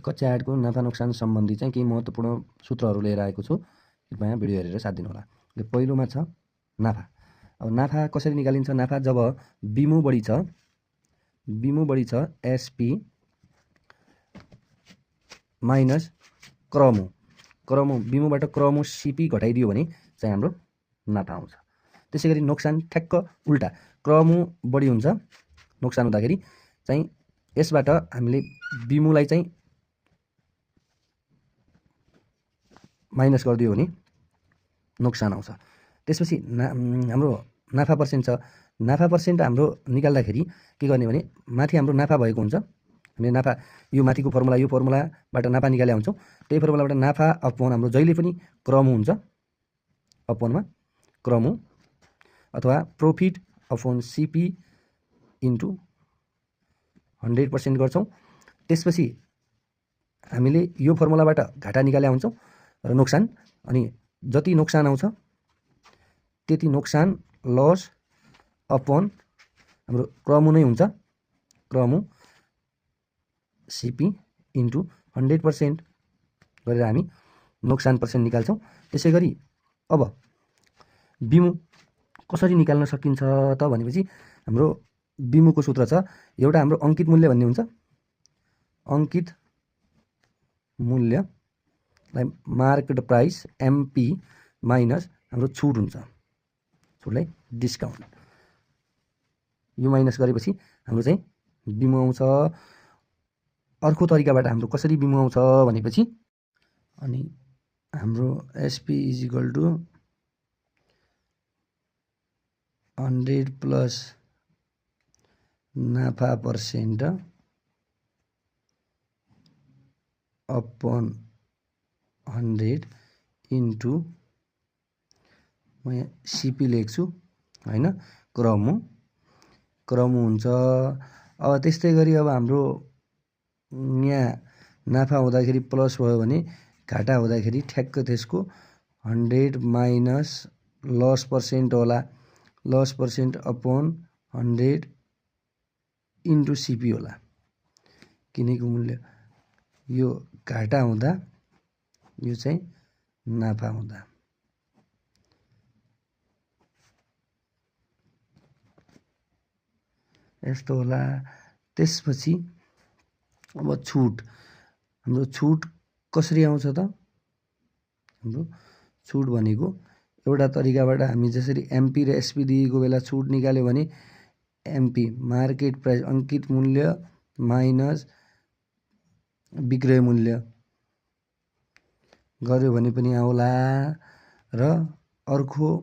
कक्षा 8 को नाफा नोक्सान सम्बन्धी चाहिँ केही महत्त्वपूर्ण सूत्रहरू लिएर आएको छु। कृपया भिडियो हेरेर साथ दिनुहोला। पहिलोमा छ नाफा। अब नाफा कसरी निकालिन्छ? नाफा जब बिमु बढी छ एसपी माइनस क्रमु बिमुबाट क्रमु सिपी घटाइदियो भने चाहिँ हाम्रो नाफा आउँछ। त्यसैगरी नोक्सान ठ्याक्क उल्टा, क्रमु बढी हुन्छ नोक्सान हुँदाखेरि चाहिँ यसबाट हामीले बिमुलाई चाहिँ माइनस गरिदियो भने नोक्सान आउँछ। त्यसपछि हाम्रो नाफा पर्सेन्ट छ। नाफा पर्सेन्ट हाम्रो निकाल्दाखेरि के गर्ने भने माथि हाम्रो नाफा भएको हुन्छ। हामीले नाफा यो माथिको फर्मुला यो फर्मुलाबाट नाफा निकाले हुन्छौँ। त्यही फर्मुलाबाट नाफा अपवन हाम्रो जहिले पनि क्रम हुन्छ, अपवनमा क्रम अथवा प्रॉफिट अपवन सिपी इन्टु 100% गर्छौँ। त्यसपछि हामीले यो फर्मुलाबाट घाटा निकाले हुन्छौँ र नोक्सान, अनि जति नोक्सान आउँछ त्यति नोक्सान लस अपवन हाम्रो क्रमु नै हुन्छ, क्रमु सिपी इन्टु 100% गरेर हामी नोक्सान पर्सेन्ट निकाल्छौँ। त्यसै गरी अब बिमु कसरी निकाल्न सकिन्छ त भनेपछि हाम्रो बिमुको सूत्र छ। एउटा हाम्रो अङ्कित मूल्य भन्ने हुन्छ, अङ्कित मूल्यलाई मार्केट प्राइस एमपी माइनस हाम्रो छुट हुन्छ, छुटलाई डिस्काउन्ट, यो माइनस गरेपछि हाम्रो चाहिँ बिमु आउँछ। अर्को तरिकाबाट हाम्रो कसरी बिमु आउँछ भनेपछि अनि हाम्रो SP is equal to 100 plus नाफा पर्सेन्ट अपन 100 इन्टु म यहाँ सिपी लेख्छु होइन, क्रमु हुन्छ। अब त्यस्तै गरी अब हाम्रो यहाँ नाफा हुँदाखेरि प्लस भयो भने घाटा हुँदाखेरि ठ्याक्क त्यसको 100 माइनस लस पर्सेन्ट होला, लस पर्सेन्ट अपन 100 इन्टु सिपी होला। किनेको मूल्य यो घाटा हुँदा यो चाहिँ नाफा हुँदा। यस्तो होला। त्यसपछि अब छुट, हाम्रो छुट कसरी आउँछ त? हाम्रो छुट भनेको एउटा तरिकाबाट हामी जसरी एमपी र एसपी दिएको बेला छुट निकाल्यो भने एमपी मार्केट प्राइस अङ्कित मूल्य माइनस विक्रय मूल्य गर्यो भने पनि आउला। र अर्को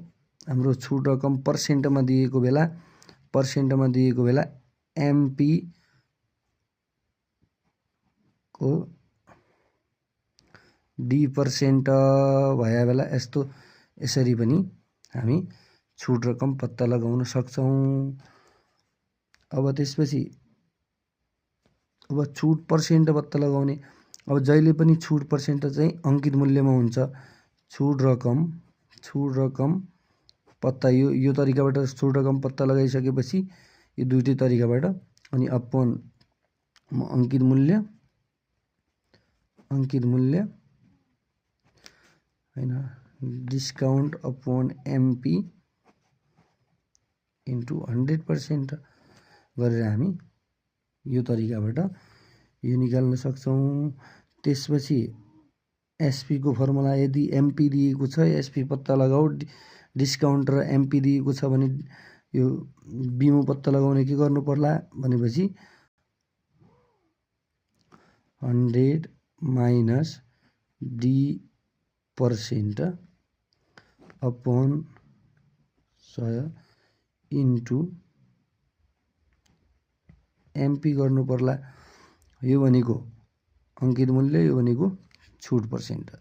हाम्रो छुट रकम पर्सेन्टमा दिएको बेला एमपी को D% भए बेला यसरी पनि हामी छुट रकम पत्ता लगाउन सक्छौँ। अब त्यसपछि अब छुट पर्सेन्ट पत्ता लगाउने, अब जहिले पनि छुट पर्सेन्ट चाहिँ अङ्कित मूल्यमा हुन्छ। छुट रकम पत्ता यो तरिकाबाट छुट रकम पत्ता लगाइसकेपछि यो दुईटै तरिकाबाट अनि अपन अङ्कित मूल्य होइन डिस्काउन्ट अपन एमपी इन्टु 100% गरेर हामी यो तरिकाबाट यो निकाल्न सक्छौँ। त्यसपछि एसपी को फर्मुला यदि एमपी दिएको छ एसपी पत्ता लगाऊ, डिस्काउन्ट र एमपी दिएको छ भने यो बिमु पत्ता लगाउने के गर्नु पर्ला भनेपछि 100 minus D% upon 100 into MP गर्नु पर्ला। यो भनेको अङ्कित मूल्य, यो भनेको छुट पर्सेन्ट।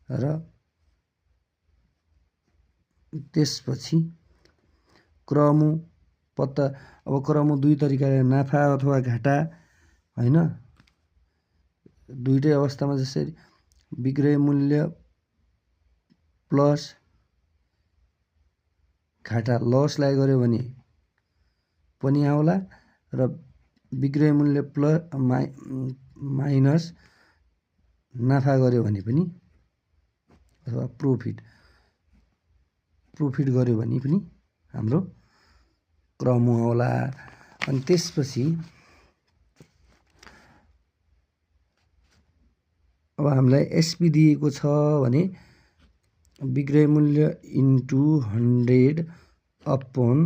र त्यसपछि क्रमु पत्ता, अब क्रमु दुई तरिकाले नाफा अथवा घाटा होइन, दुईटै अवस्थामा जसरी विक्रय मूल्य प्लस घाटा लसलाई गर्यो भने पनि आउला र विक्रय मूल्य प्लस माइनस नाफा गर्यो भने पनि अथवा प्रोफिट गर्यो भने पनि हाम्रो क्रम आउला। अनि त्यसपछि अब हामीलाई एसपी दिएको छ भने विक्रय मूल्य इन्टु 100 अपन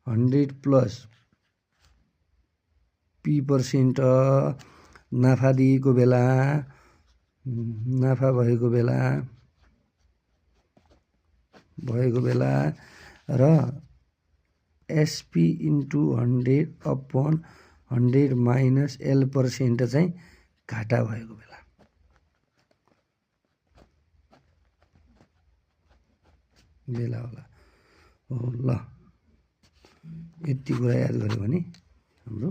100 प्लस P% नाफा दिएको बेला नाफा भएको बेला र SP into 100 upon 100 minus L% चाहिँ घाटा भएको बेला होला। हो ल, यति कुरा याद गऱ्यो भने हाम्रो